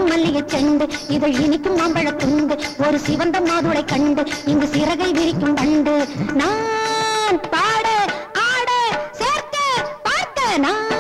மணக்கும் மல்லிகை செண்டு இதழ் இனிக்கும் மாம்பழ துண்டு ஒரு சிவந்த மாதுளை கண்டு இங்கு சிறகை விரிக்கும் வண்டு நான் பாட ஆட சேர்க்க பார்க்க நான்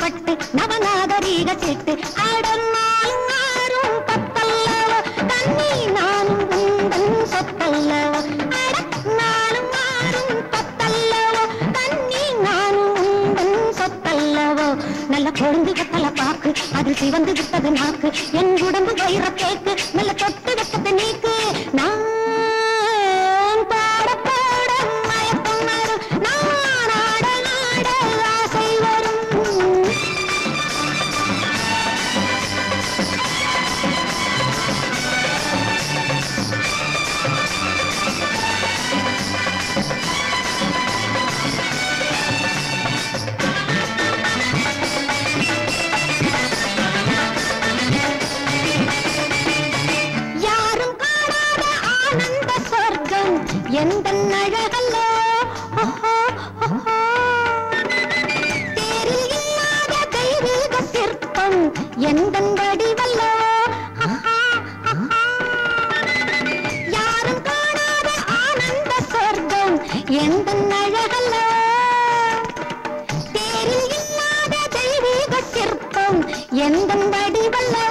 பட்டு நவநாகரீக சிட்டு அடனாலும் ஆறும் பத்தல்லவோ தண்ணி நானும் உந்தன் சொத்தல்லவோ அடனாலும் ஆறும் பத்தல்லவோ தண்ணி நானும் உந்தன் சொத்தல்லவோ நல்ல கொழுந்து கத்தல பாக்கு அது சிவந்து விட்டது நாக்கு என் உடம்பு வயிற கேக்கு நல்ல தொட்டு வெட்டது நீக்கு நான் பாட பாட மயக்கம் வரும் நான் ஆட ஆட ஆசை வரும் எந்த அழகல்லோ தேரில் இல்லாத தெய்வீக சிற்பம் எந்த வடிவல்லோ யாரும் காணாத ஆனந்த சொர்க்கம் எந்த அழகல்லோ தேரில் இல்லாத தெய்வீக சிற்பம் எந்த வடிவல்லோ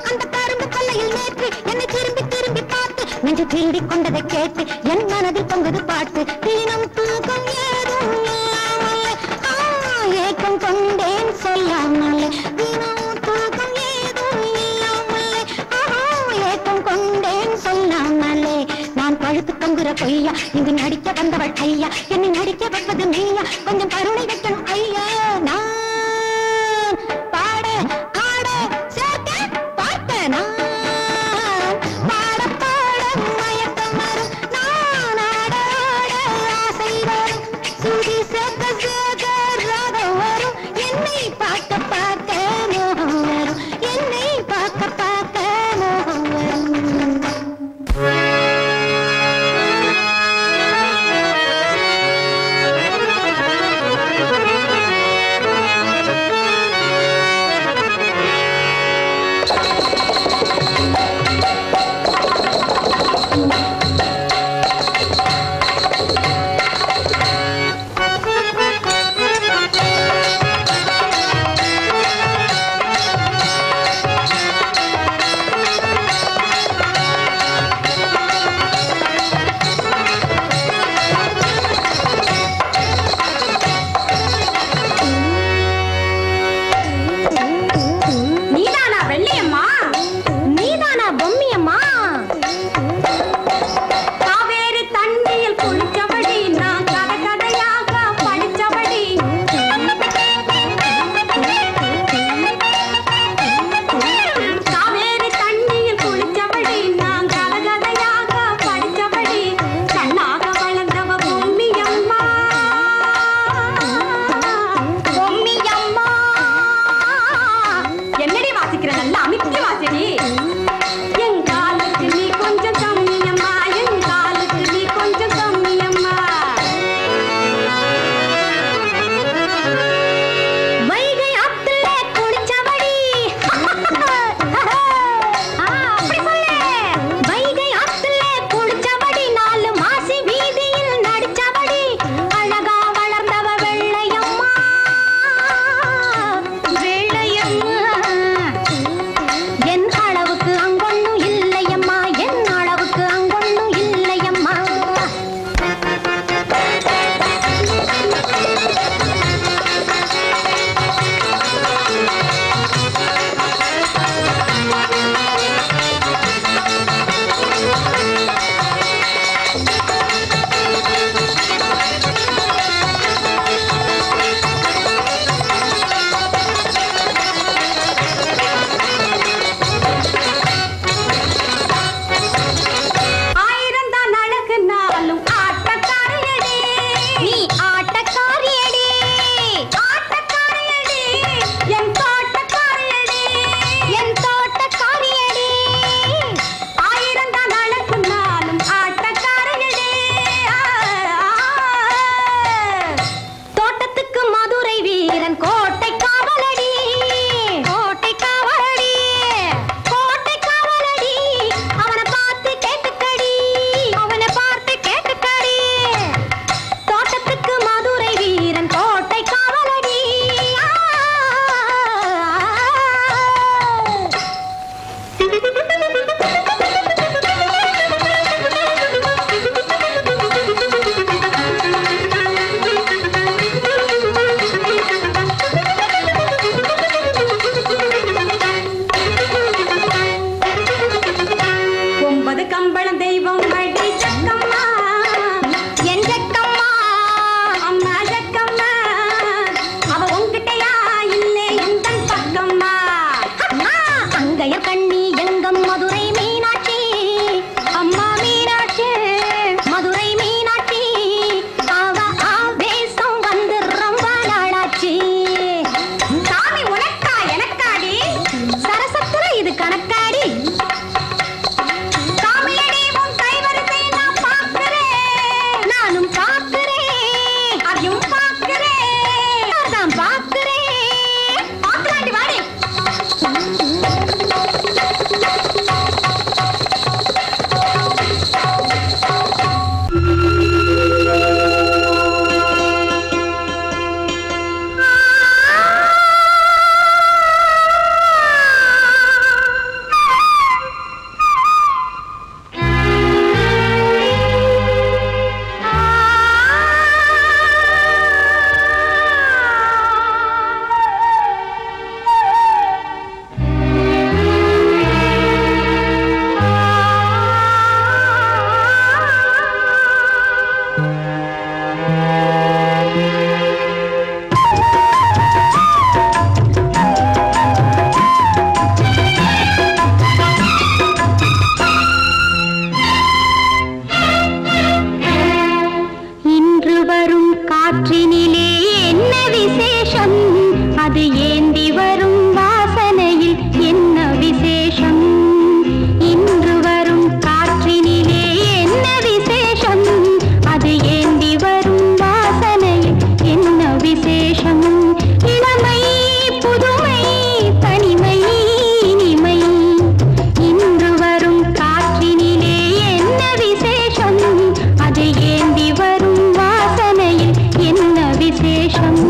அந்த கரும்பு கொல்லையில் நேற்று என்னை திரும்பி திரும்பி பார்த்து நெஞ்சு திருடிக் கொண்டதை கேட்டு என் மனதில் பொங்குது பாட்டு தினம் தூக்கம் ஏதும் இல்லாமலே ஏக்கம் கொண்டேன் சொல்லாமலே தினம் தூக்கம் ஏதும் இல்லாமலே ஏக்கம் கொண்டேன் சொல்லாமலே நான் பழுத்து தொங்குற பொய்யா இங்கு நடிக்க வந்தவள் ஐயா என்னை நடிக்க வைப்பது நீயா கொஞ்சம் கருணை வைக்கணும் ஐயா நான் பாட ஆட சேர்க்க பார்க்க நான் காற்றினிலே என்ன விசேஷம் அது ஏந்தி வரும் வாசனையில் என்ன விசேஷம் இன்று வரும் காற்றினிலே என்ன விசேஷம் அது ஏந்தி வரும் வாசனையில் என்ன விசேஷம் இளமை புதுமை தனிமை இனிமை இன்று வரும் காற்றினிலே என்ன விசேஷம் அது ஏந்தி வரும் வாசனையில் என்ன விசேஷம்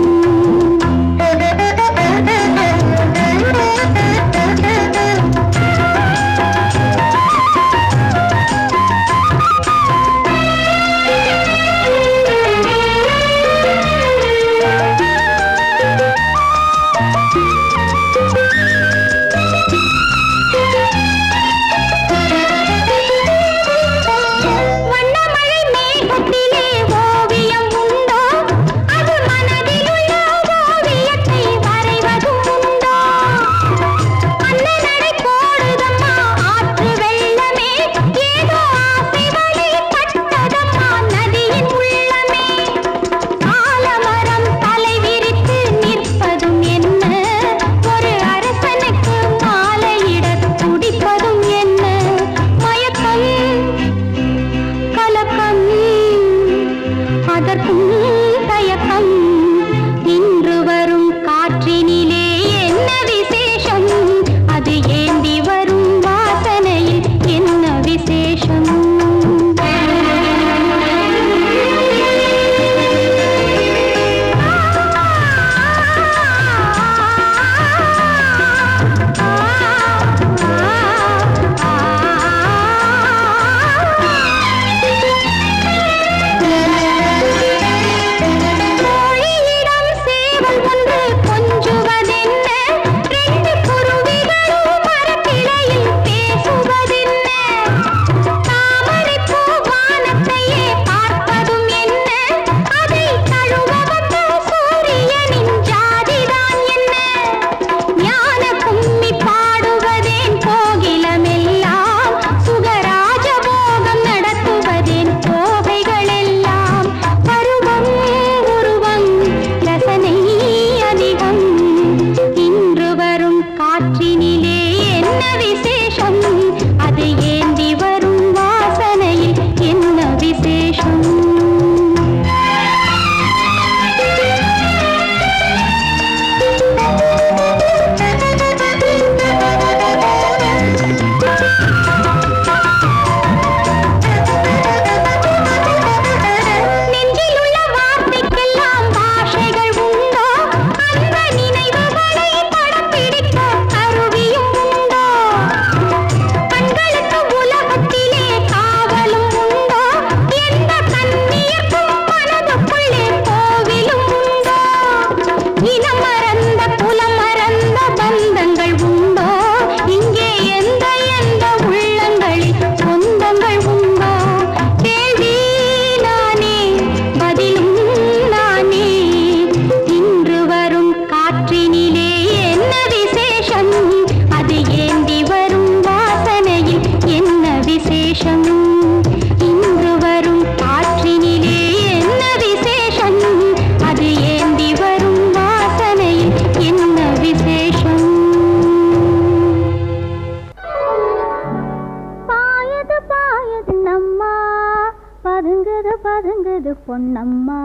பொன்னம்மா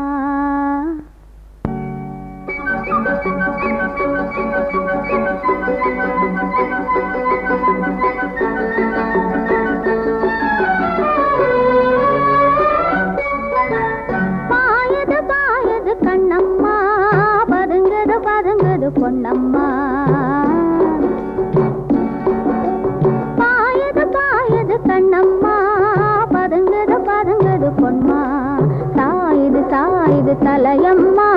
பாயது பாயது கண்ணம்மா பதுங்குது பதுங்குது பொன்னம்மா பாயது பாயது கண்ணம்மா பதுங்குது பதுங்குது பொன்மா சாயுது சாயுது தலையம்மா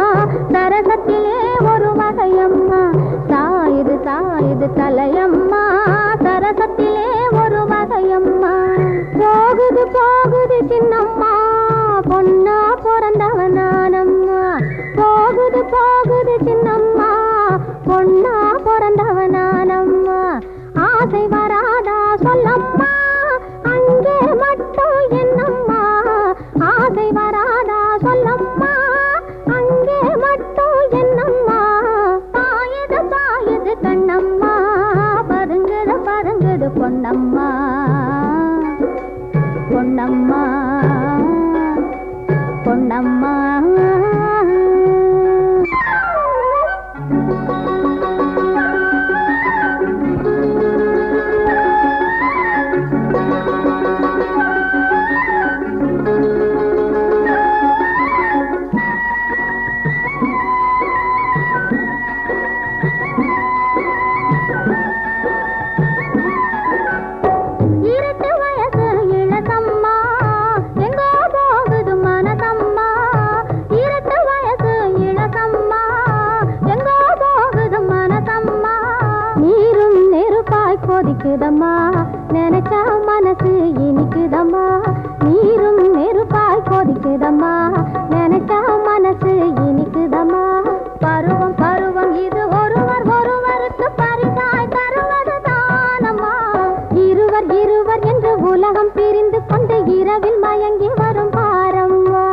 சரசத்திலே ஒரு வகையம்மா சாயுது சாயுது தலையம்மா சரசத்திலே ஒரு வகையம்மா போகுது போகுது சின்னம்மா பொன்னா பிறந்தவ நானம்மா போகுது போகுது சின்னம்மா பொன்னா பிறந்தவ நானம்மா ஆசை வராதா சொல்லம்மா அங்கே மட்டும் என்னம்மா ஆசை வராதா சொல்லம்மா இனிக்குதம்மா நினைச்சா மனசு இனிக்குதம்மா நீரும் நெருப்பாய் கொதிக்குதம்மா நினைச்சா மனசு இனிக்குதம்மா பருவம் பருவம் இது ஒருவர் ஒருவருக்கு பரிசாய் தருவது தானம்மா இருவர் இருவர் என்று உலகம் பிரிந்து கொண்டு இரவில் மயங்கி வரும் பாரம்மா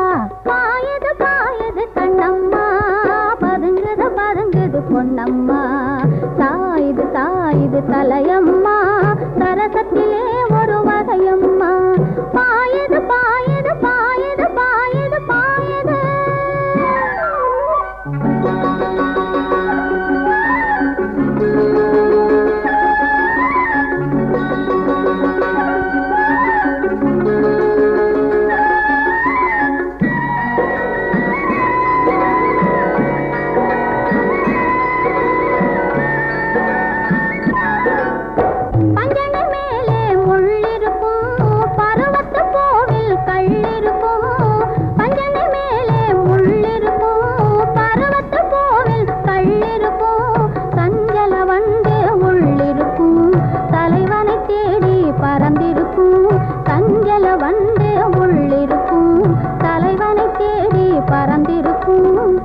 பாயது பாயது கண்ணம்மா பதுங்குது பதுங்குது பொன்னம்மா சாயுது சாயுது தலையம்மா சரசத்திலே ஒரு வகையம்மா பாயது பாயது பாயது பாயது பாயது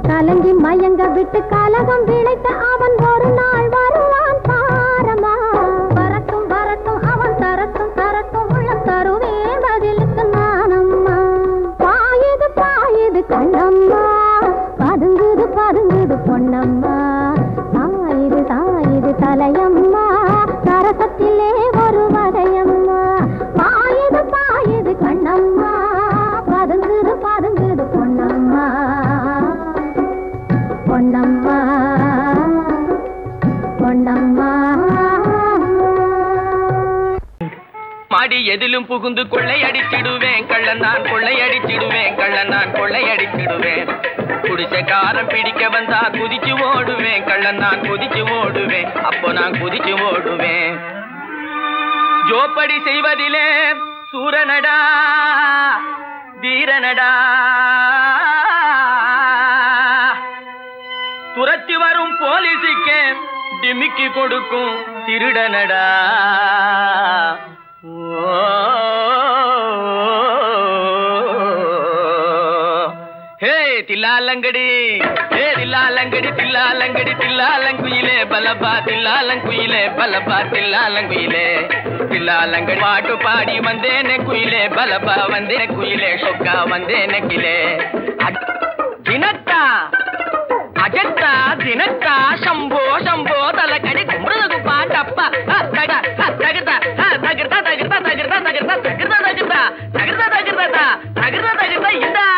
கலங்கி மயங்க விட்டு கலகம் விளைத்த அவன் ஒரு நாள் வருவான் பாரமா வரட்டும் வரட்டும் அவன் தரட்டும் தரட்டும் உள்ளம் தருவே பதிலுக்கு நானம்மா பாயுது பாயுது கண்ணம்மா பதுங்குது பதுங்குது பொன்னம்மா சாயுது சாயுது தலையம்மா சரசத்திலே ஒரு வகையம்மா பாயுது பாயுது கண்ணம்மா பதுங்குது பதுங்குது பொன்னம்மா பொன்னம்மா பொன்னம்மா மாடி எதிலும் புகுந்து கொள்ளையடிச்சிடுவேன் கள்ளன் நான் கொள்ளையடிச்சிடுவேன் கள்ளன் நான் கொள்ளையடிச்சிடுவேன் குடிசைக்காரன் பிடிக்க வந்தா குதிச்சு ஓடுவேன் கள்ளன் நான் குதிச்சு ஓடுவேன் அப்போ நான் குதிச்சு ஓடுவேன் ஜோப்படி செய்வதிலே சூரனடா வீரனடா துரத்தி வரும் போலீஸுக்கு டிமிக்கி கொடுக்கும் திருடனடா ஹே தில்லாலங்கடி ஹே தில்லாலங்கடி தில்லாலங்கடி தில்லாலங்குயிலே பலபா தில்லாலங்குயிலே பலபா தில்லாலங்குயிலே தில்லாலங்கடி பாட்டு பாடி வந்தேனே குயிலே பலபா வந்தேனே குயிலே சொக்கா வந்தேனே கிலே தினத்தா அஜந்தா தினத்தா சம்போ சம்போ தலக்கடி கும்பிடுது பாட்டப்பா தகிர்தா தகிர்தா தகிர்தா தகிர்தா தகிர்தா தகிர்தா தகிர்தா தகிர்தா தகிர்தா தகிர்தா தகிர்தா தகிர்தா இந்தா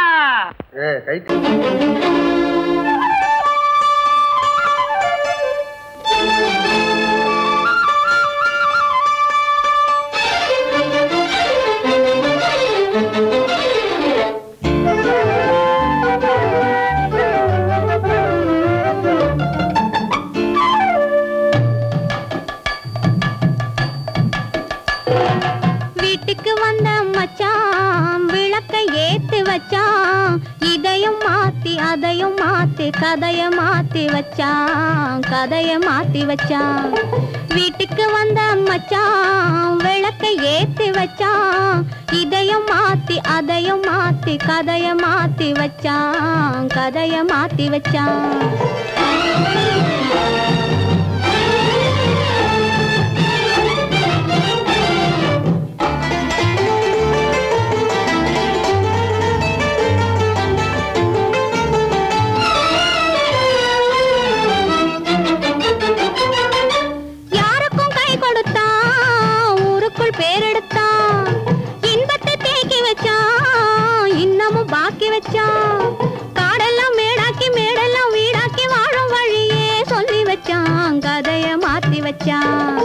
வீட்டுக்கு வந்த மச்சான் விளக்கை ஏத்தி வச்சான் இதையும் மாத்தி அதையும் மாத்தி கதைய மாத்தி வச்சான் கதைய மாத்தி வச்சான் வீட்டுக்கு வந்த மச்சான் விளக்கை ஏத்தி வச்சான் இதையும் மாத்தி அதையும் மாத்தி கதைய மாத்தி வச்சான் கதைய மாத்தி வச்சான் பேரெடுத்தான் இன்பத்தை தேக்கி வச்சான் இன்னமும் பாக்கி வச்சான் காடெல்லாம் மேடாக்கி மேடெல்லாம் வீடாக்கி வாழும் வழியே சொல்லி வச்சான் கதைய மாத்தி வச்சான்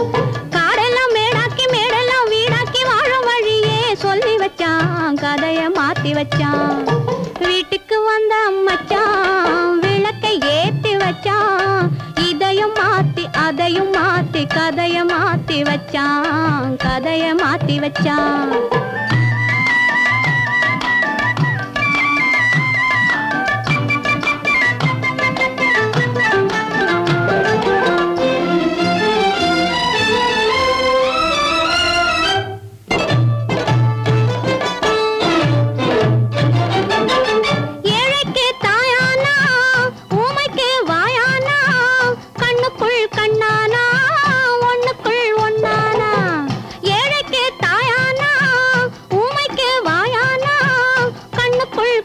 காடெல்லாம் மேடாக்கி மேடெல்லாம் வீடாக்கி வாழும் வழியே சொல்லி வச்சான் கதைய மாத்தி வச்சான் வீட்டுக்கு வந்த மச்சான் விளக்கை ஏத்தி வச்சான் இதையும் மாத்தி அதையும் மாத்தி கதைய மாத்தி வச்சான் கதைய மாத்தி வச்சான்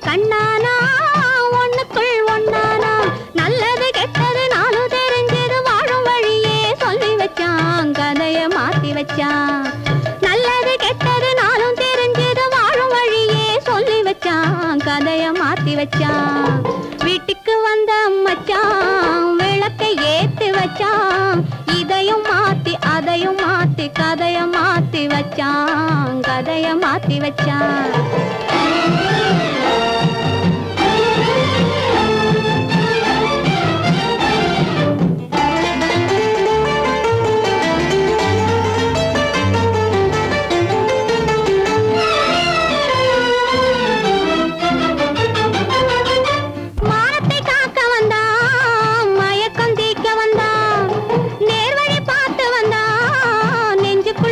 கண்ணானா ஒண்ணுக்குள் ஒண்ணானா நல்லது கெட்டது நாளும் தெரிஞ்சது வாழும் வழியே சொல்லி வச்சான் கதைய மாத்தி வச்சான் நல்லது கெட்டது நாளும் தெரிஞ்சது வாழும் வழியே சொல்லி வச்சான் கதைய மாத்தி வச்சான் வீட்டுக்கு வந்த மச்சான் விளக்கை ஏத்தி வச்சான் இதையும் மாத்தி அதையும் மாத்தி கதைய மாத்தி வச்சான் கதைய மாத்தி வச்சான்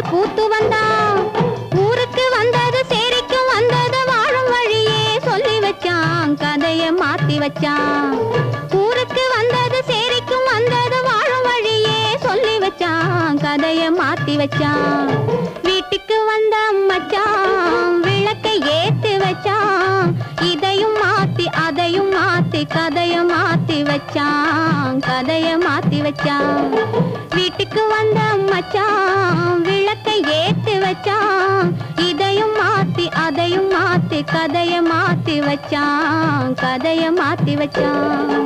பூத்து வந்தான் ஊருக்கு வந்தது சேரிக்கும் வந்தது வாழும் வழியே சொல்லி வச்சான் கதைய மாத்தி வச்சான் ஊருக்கு வந்தது சேரிக்கும் வந்தது வாழும் வழியே சொல்லி வச்சான் கதைய மாத்தி வச்சான் வீட்டுக்கு வந்த மச்சான் விளக்கை ஏத்தி வச்சான் இதையும் மாத்தி அதையும் மாத்தி கதைய மாத்தி வச்சான் கதைய மாத்தி வச்சான் வீட்டுக்கு வந்த மச்சான் விளக்கை ஏத்தி வச்சான் இதையும் மாத்தி அதையும் மாத்தி கதைய மாத்தி வச்சான் கதைய மாத்தி வச்சான்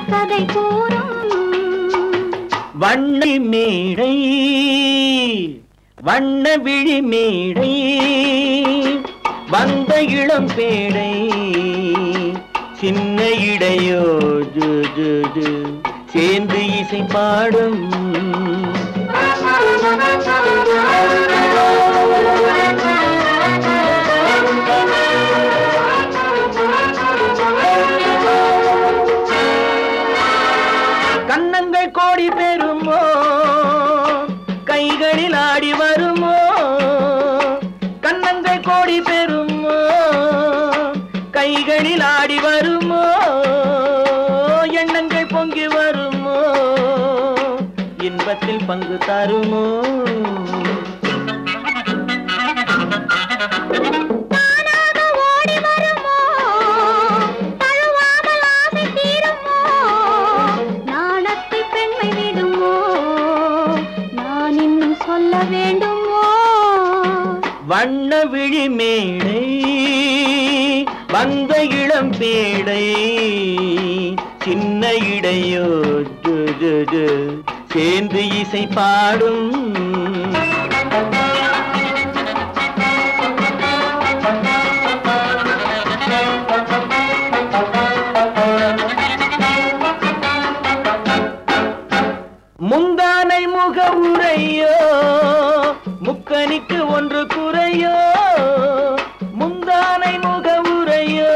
கதை கூறும் வண்ண மேடை வண்ண விழி மேடை வந்த இளம் பேடை சின்ன இடையோ ஜு ஜு ஜு சேர்ந்து இசை பாடும் கன்னங்கள் கோடி பெறுமோ கைகளில் ஆடி வருமோ கன்னங்கள் கோடி பெறுமோ கைகளில் ஆடி வருமோ எண்ணங்கள் பொங்கி வருமோ இன்பத்தில் பங்கு தருமோ வண்ண விழி மேடை வந்த இளம் பேடை சின்ன இடையோ ஜு ஜு ஜு சேர்ந்து இசை பாடும் முந்தானை முக உரையோ முக்கனிக்கு ஒன்று குறையோ முந்தானை முக உரையோ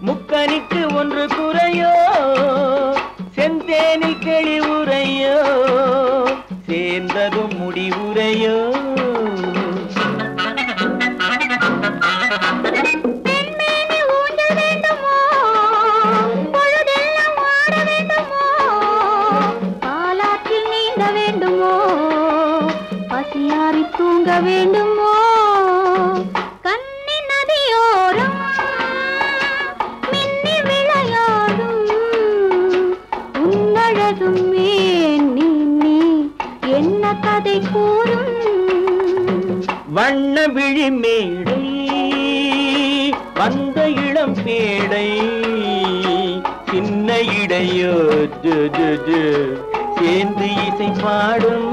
முக்கனிக்கு ஒன்று குறையோ செந்தேனில் கிளி உரையோ சேர்ந்ததும் முடிவுரையோ தூங்க வேண்டுமோ கண்ணி நதியோரம் மின்னி விளையாடும் உன்னழகும் நீ என்ன கதை கூறும் வண்ண விழி மேடை வந்த இளம் பேடை சின்ன இடையோ ஜு ஜு ஜு சேர்ந்து இசை பாடும்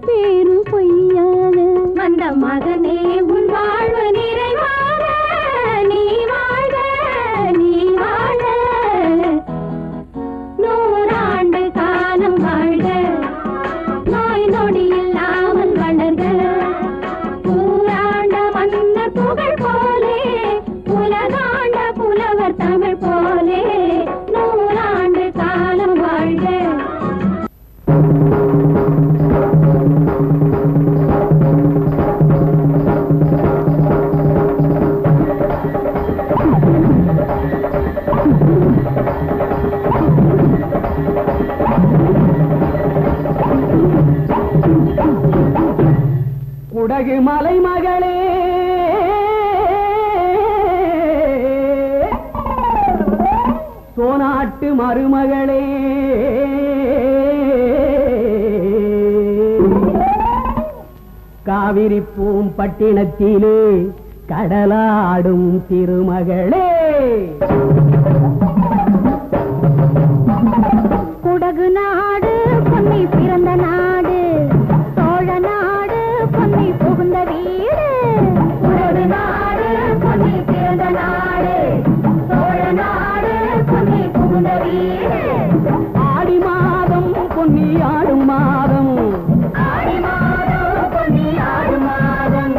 பேரு பொய்யாக வந்த மகனே உன் வாழ்வு நிறைவாக நீ வாழ நீ வாழ நூறாண்டு காலம் வாழ்க நோய் நொடி இல்லாமல் வளர்க ஊராண்ட மன்னர் புகழ் போலே உலகாண்ட புலவர் தமிழ் போலே நூறாண்டு காலம் வாழ்க. குடகு மலை மகளே சோனாட்டு மருமகளே காவிரி பூம்பட்டினத்திலே கடலாடும் திருமகளே குடகு நாடு பொன்னி பிறந்த நாடு சோழ நாடு பொன்னி புகுந்த வீடு குடகு நாடு பொன்னி பிறந்த நாடு சோழ நாடு பொன்னி புகுந்த வீடு ஆடி மாதம் பொன்னி ஆடும் மாதம் ஆடி மாதம் பொன்னி ஆடும் மாதம்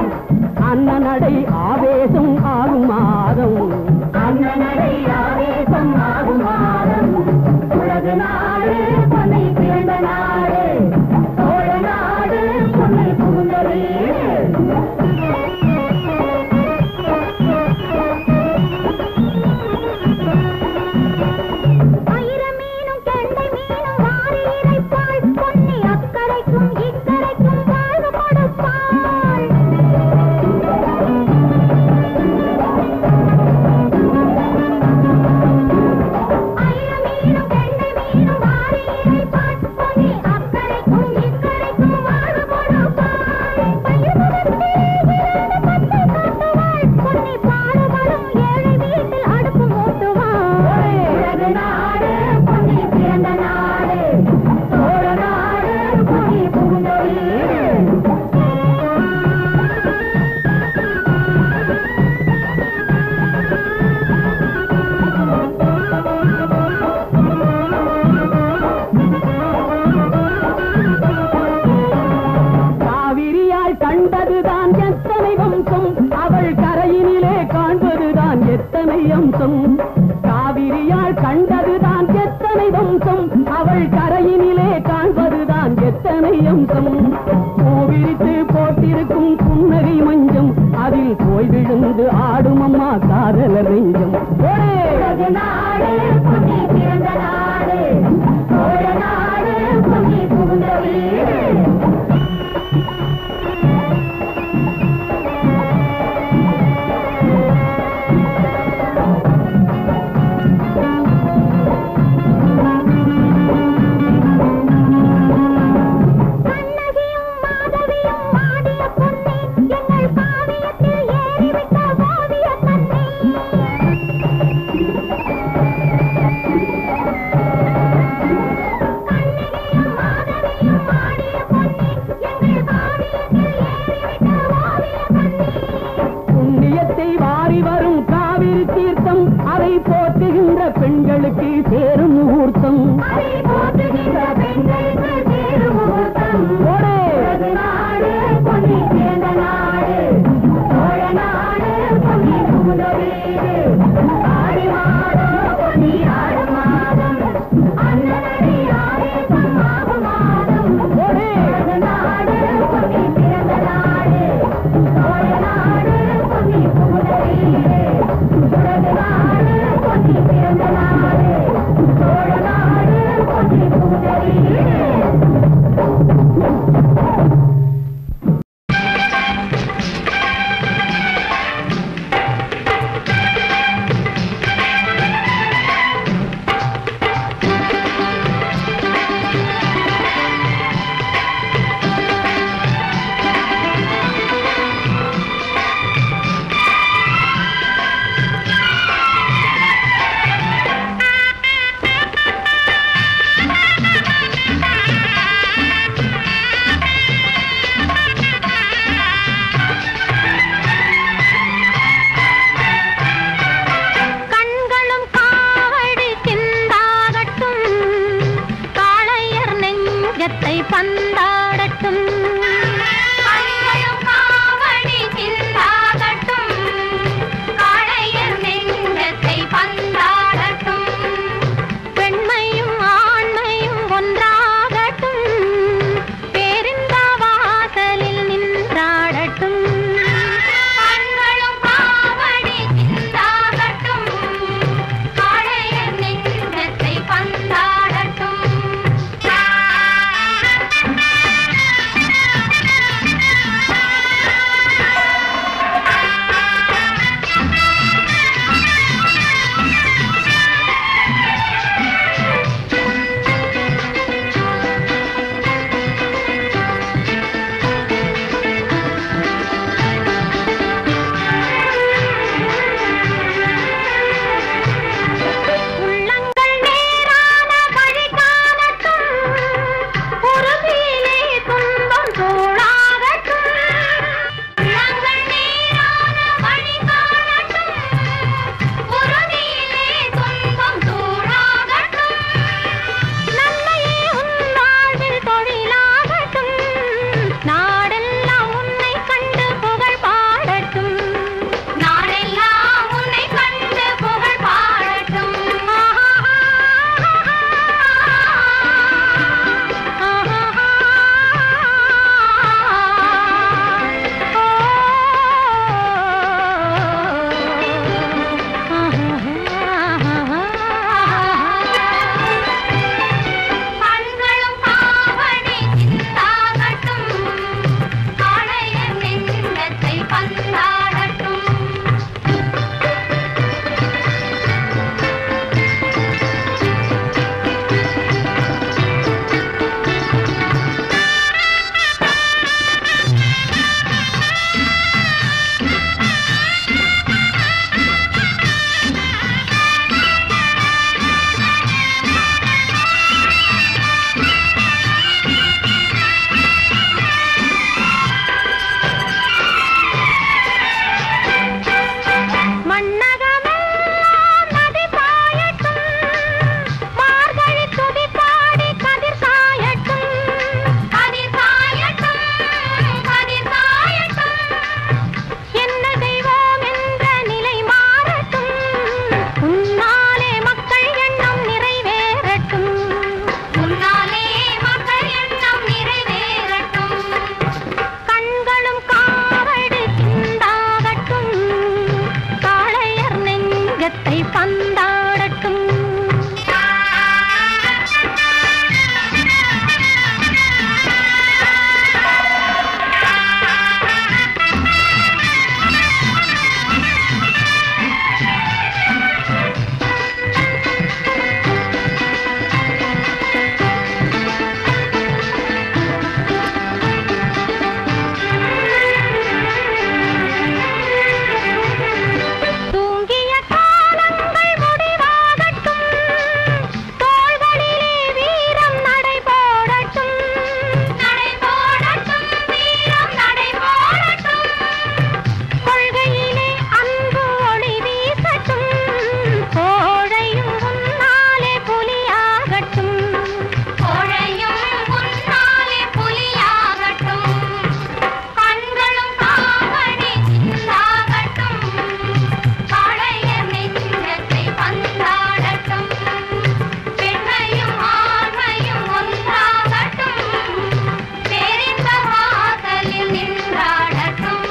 அண்ணனடை ஆவேசம் ஆகும் மாதம் அண்ணனடை ஆவேசம் ஆகும் மாதம் உலகு நாடு பொன்னை பிறந்த நாடு சோழ நாடு பொன்னை புகுந்த வீடு. ஆயிரம் மீனும் கெண்டை மீனும் வாரி இறைப்பாள் பொன்னி அக்கரைக்கும் இக்கரைக்கும் வாழ்வு கொடுப்பாள். ஆயிரம் மீனும் கெண்டை மீனும் வாரி இறைப்பாள் பொன்னி அக்கரைக்கும் இக்கரைக்கும் வாழ்வு கொடுப்பாள். பயிர் முகத்தே இருந்து பச்சை காட்டுவாள் பொன்னி பாடுபடும் ஏழை வீட்டில் அடுப்பு மூட்டுவாள். உலகு நாடு பொன்னி பிறந்த நாடு சோழ நாடு பொன்னி புகுந்த வீடு. காவிரியால் கண்டதுதான் எத்தனை வம்சம் அவள் கரையினிலே காண்பதுதான் எத்தனை அம்சம் காவிரியால் கண்டதுதான் எத்தனை வம்சம் அவள் கரையினிலே காண்பதுதான் எத்தனை அம்சம் பூவிரித்து போட்டிருக்கும் புன்னகை மஞ்சம் அதில் போய் விழுந்து ஆடும் அம்மா காதலர் நெஞ்சம் உலகு நாடு பொன்னி பிறந்த நாடு சோழ நாடு பொன்னி புகுந்த வீடு. கண்ணகியும் மாதவியும் ஆடிய பொன்னி எங்கள் காவியத்தில் ஏறிவிட்ட ஓவிய கண்ணி. பந்தாடட்டும் காவடி சிந்தாடட்டும் காளையர் நெஞ்சத்தை பந்தாடட்டும் பெண்மையும் ஆண்மையும் ஒன்றாகட்டும் பேரிந்த வாசலில் நின்றாடட்டும் காவடி சிந்தாடட்டும் காளையர் நெஞ்சத்தை பந்தாடட்டும் உள்ளங்கள் நேரான வழி காணட்டும் உறுதியிலே துன்பம் தோளாகட்டும் உள்ளங்கள் நேரான வழி காணட்டும் உறுதியிலே துன்பம் தோளாகட்டும் நன்மையே உன் வாழ்வில் தொழிலாகட்டும் நாடெல்லாம் உன்னை கண்டு புகழ் பாடட்டும் நாடெல்லாம் உன்னை கண்டு புகழ் பாடட்டும் கண்களும் காவடி சிந்தாகட்டும் காளையர் நெஞ்சத்தை பந்தாடட்டும் மண்ணகமெல்லாம் நதி பாயட்டும் மார்கழி துதி பாடி கதிர் சாயட்டும் கதிர் சாயட்டும் கதிர் சாயட்டும் என்ன தெய்வம் என்ற நிலை மாறட்டும் உன்னாலே மக்கள் எண்ணம் நிறைவேறட்டும் உன்னாலே மக்கள் எண்ணம் நிறைவேறட்டும் கண்களும் காவடி சிந்தாகட்டும் காளையர் நெஞ்சத்தை பந்தாடட்டும் தூங்கிய காலங்கள் முடிவாகட்டும் தோள்களிலே வீரம் நடைபோடட்டும் நடைபோடட்டும் வீரம் நடைபோடட்டும் கொள்கையிலே அன்பு ஒளி வீசட்டும் கோழையும் உன்னாலே புலியாகட்டும் கோழையும் உன்னாலே புலியாகட்டும் கண்களும் காவடி சிந்தாகட்டும் காளையர் நெஞ்சத்தை பந்தாடட்டும் பெண்மையும் ஆண்மையும் ஒன்றாகட்டும் பேரின்ப வாசலில் நின்றாடட்டும்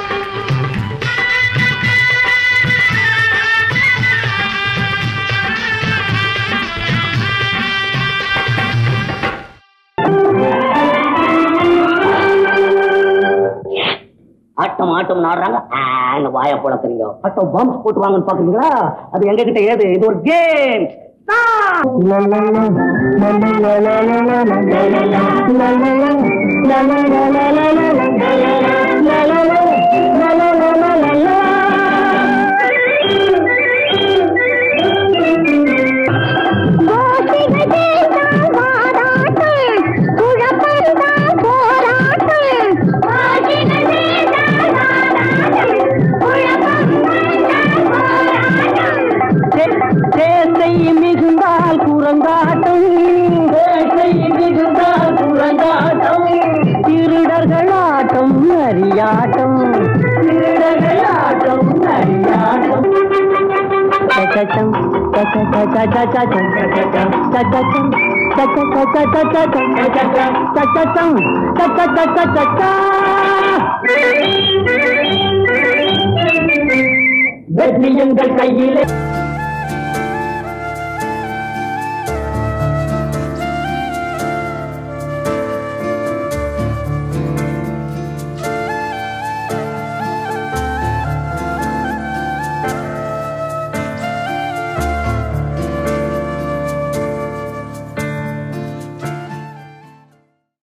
ஆட்டம் ஆட்டம் ஆடுறாங்க வாய புழக்கிறீங்க ஆட்டம் பாம்ஸ் போட்டுவாங்கன்னு பாக்குறீங்களா அது எங்க கிட்ட ஏது இது ஒரு கேம் மிகுந்தால் குரங்காட்டம் வெற்றி எங்கள் கையிலே